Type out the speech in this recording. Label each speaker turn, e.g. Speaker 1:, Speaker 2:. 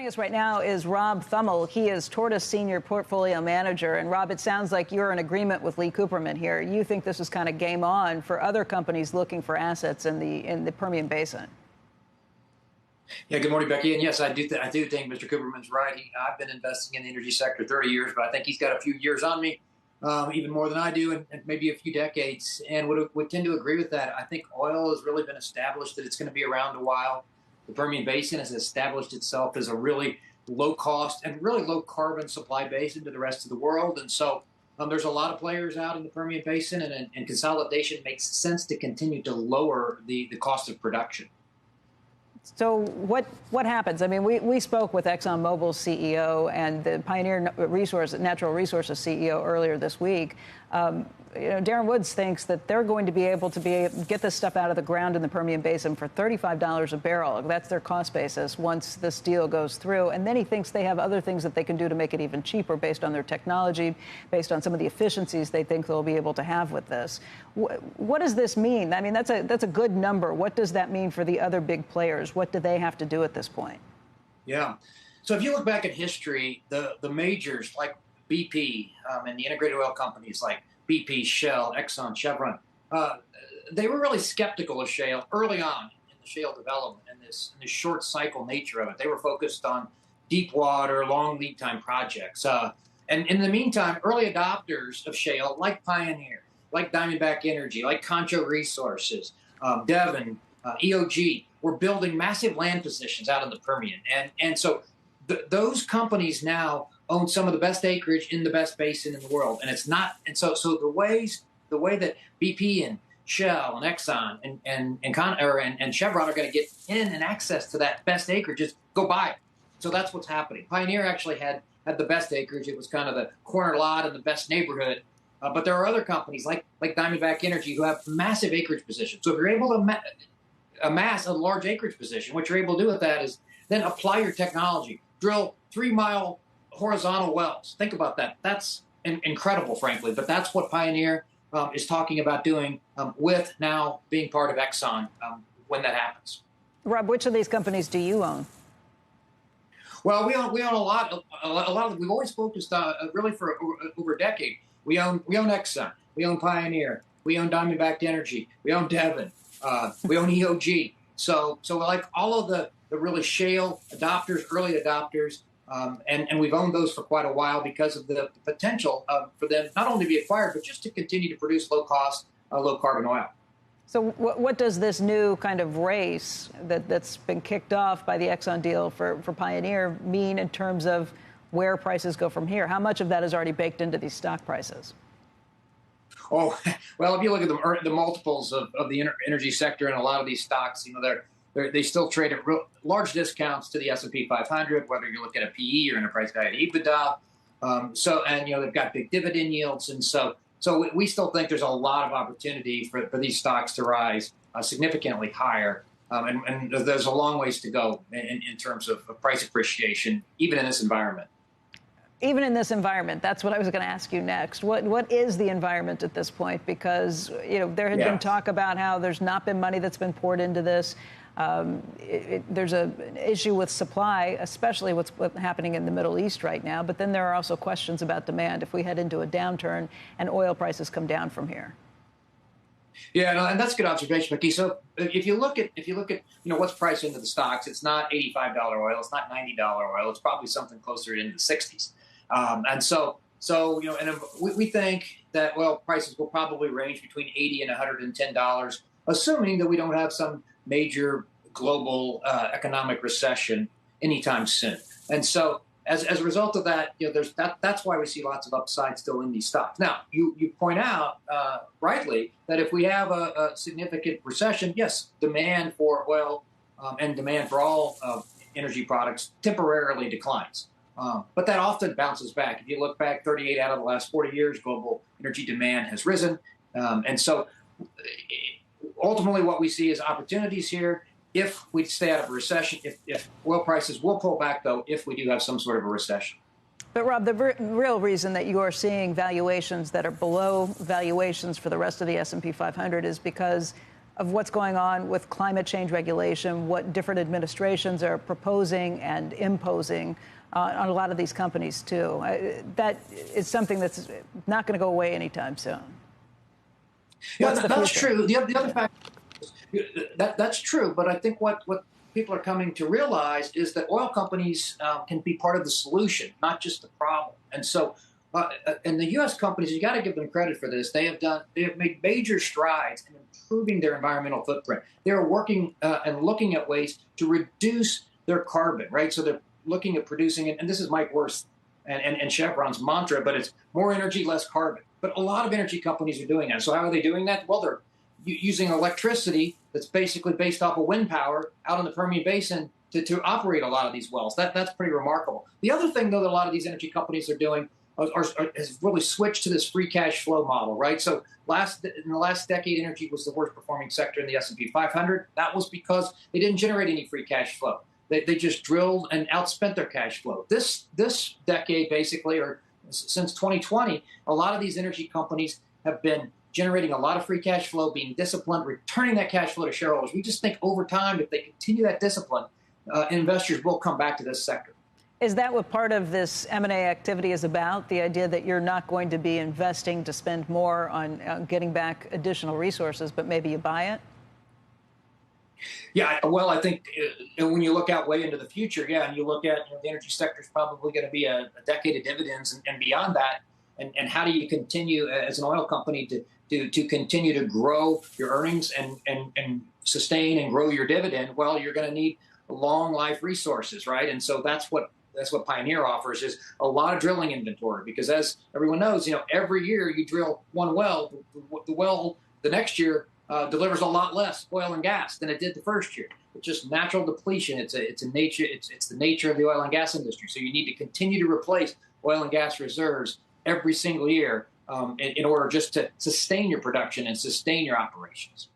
Speaker 1: Joining us right now is Rob Thummel. He is Tortoise Senior Portfolio Manager. And Rob, it sounds like you're in agreement with Lee Cooperman here. You think this is kind of game on for other companies looking for assets in the Permian Basin.
Speaker 2: Yeah, good morning, Becky. And yes, I do think Mr. Cooperman's right. I've been investing in the energy sector 30 years, but I think he's got a few years on me, even more than I do, and maybe a few decades. And would tend to agree with that. I think oil has really been established that it's going to be around a while. The Permian Basin has established itself as a really low-cost and really low-carbon supply basin to the rest of the world. And so there's a lot of players out in the Permian Basin, and consolidation makes sense to continue to lower the cost of production.
Speaker 1: So what happens? I mean, we spoke with ExxonMobil's CEO and the Pioneer Natural Resources CEO earlier this week. Darren Woods thinks that they're going to be able to get this stuff out of the ground in the Permian Basin for $35 a barrel. That's their cost basis once this deal goes through. And then he thinks they have other things that they can do to make it even cheaper based on their technology, based on some of the efficiencies they think they'll be able to have with this. What does this mean? I mean, that's a good number. What does that mean for the other big players? What do they have to do at this point?
Speaker 2: Yeah. So if you look back at history, the majors like BP and the integrated oil companies like BP, Shell, Exxon, Chevron, they were really skeptical of shale early on in the shale development and this short cycle nature of it. They were focused on deep water, long lead time projects. And in the meantime, early adopters of shale, like Pioneer, like Diamondback Energy, like Concho Resources, Devon, EOG, were building massive land positions out in the Permian. And so those companies now own some of the best acreage in the best basin in the world, and it's not. And so the way that BP and Shell and Exxon and Chevron are going to get in and access to that best acreage is go buy it. So that's what's happening. Pioneer actually had the best acreage. It was kind of the corner lot in the best neighborhood. But there are other companies like Diamondback Energy who have massive acreage positions. So if you're able to amass a large acreage position, what you're able to do with that is then apply your technology, drill 3-mile horizontal wells. Think about that. That's incredible, frankly. But that's what Pioneer is talking about doing with now being part of Exxon when that happens.
Speaker 1: Rob, which of these companies do you own?
Speaker 2: Well, we own a lot of. We've always focused really for over a decade. We own Exxon. We own Pioneer. We own Diamondback Energy. We own Devon. We own EOG. So like all of the really shale adopters, early adopters. And we've owned those for quite a while because of the potential for them not only to be acquired, but just to continue to produce low-cost, low-carbon oil.
Speaker 1: So what does this new kind of race that's been kicked off by the Exxon deal for Pioneer mean in terms of where prices go from here? How much of that is already baked into these stock prices?
Speaker 2: Oh, well, if you look at the multiples of the energy sector and a lot of these stocks, they still trade at large discounts to the S&P 500, whether you look at a PE or enterprise value to EBITDA. They've got big dividend yields. And so we still think there's a lot of opportunity for these stocks to rise significantly higher. And there's a long ways to go in terms of price appreciation, even in this environment.
Speaker 1: Even in this environment, that's what I was going to ask you next. What is the environment at this point? Because, there had been talk about how there's not been money that's been poured into this. There's an issue with supply, especially what's happening in the Middle East right now. But then there are also questions about demand if we head into a downturn and oil prices come down from here.
Speaker 2: Yeah, no, and that's a good observation, Becky. So if you look at what's priced into the stocks, it's not $85 oil, it's not $90 oil, it's probably something closer into the 60s. We think that oil prices will probably range between $80 and $110, assuming that we don't have some major global economic recession anytime soon. And so as a result of that, that's why we see lots of upside still in these stocks. Now, you point out rightly that if we have a significant recession, yes, demand for oil and demand for all energy products temporarily declines. But that often bounces back. If you look back 38 out of the last 40 years, global energy demand has risen. And so ultimately what we see is opportunities here if we stay out of a recession, if oil prices will pull back, though, if we do have some sort of a recession.
Speaker 1: But, Rob, the real reason that you are seeing valuations that are below valuations for the rest of the S&P 500 is because of what's going on with climate change regulation, what different administrations are proposing and imposing on a lot of these companies, too. That is something that's not going to go away anytime soon.
Speaker 2: Yeah, that's true. The other fact, that's true. But I think what people are coming to realize is that oil companies can be part of the solution, not just the problem. And so, and the U.S. companies, you got to give them credit for this. They have made major strides in improving their environmental footprint. They are working and looking at ways to reduce their carbon, right? So they're looking at producing it, and this is Mike Wirth's and Chevron's mantra, but it's more energy, less carbon. But a lot of energy companies are doing that. So how are they doing that? Well, they're using electricity that's basically based off of wind power out in the Permian Basin to operate a lot of these wells. That's pretty remarkable. The other thing, though, that a lot of these energy companies are doing has really switched to this free cash flow model, right? So in the last decade, energy was the worst performing sector in the S&P 500. That was because they didn't generate any free cash flow. They just drilled and outspent their cash flow. This decade, basically, or since 2020, a lot of these energy companies have been generating a lot of free cash flow, being disciplined, returning that cash flow to shareholders. We just think over time, if they continue that discipline, investors will come back to this sector.
Speaker 1: Is that what part of this M&A activity is about? The idea that you're not going to be investing to spend more on getting back additional resources, but maybe you buy it?
Speaker 2: Yeah, well, I think when you look out way into the future, and you look at the energy sector is probably going to be a decade of dividends and beyond that. And how do you continue as an oil company to continue to grow your earnings and sustain and grow your dividend? Well, you're going to need long life resources, right? And so that's what Pioneer offers, is a lot of drilling inventory, because as everyone knows, every year you drill one well, the well the next year delivers a lot less oil and gas than it did the first year. It's just natural depletion. It's the nature of the oil and gas industry. So you need to continue to replace oil and gas reserves every single year in order just to sustain your production and sustain your operations.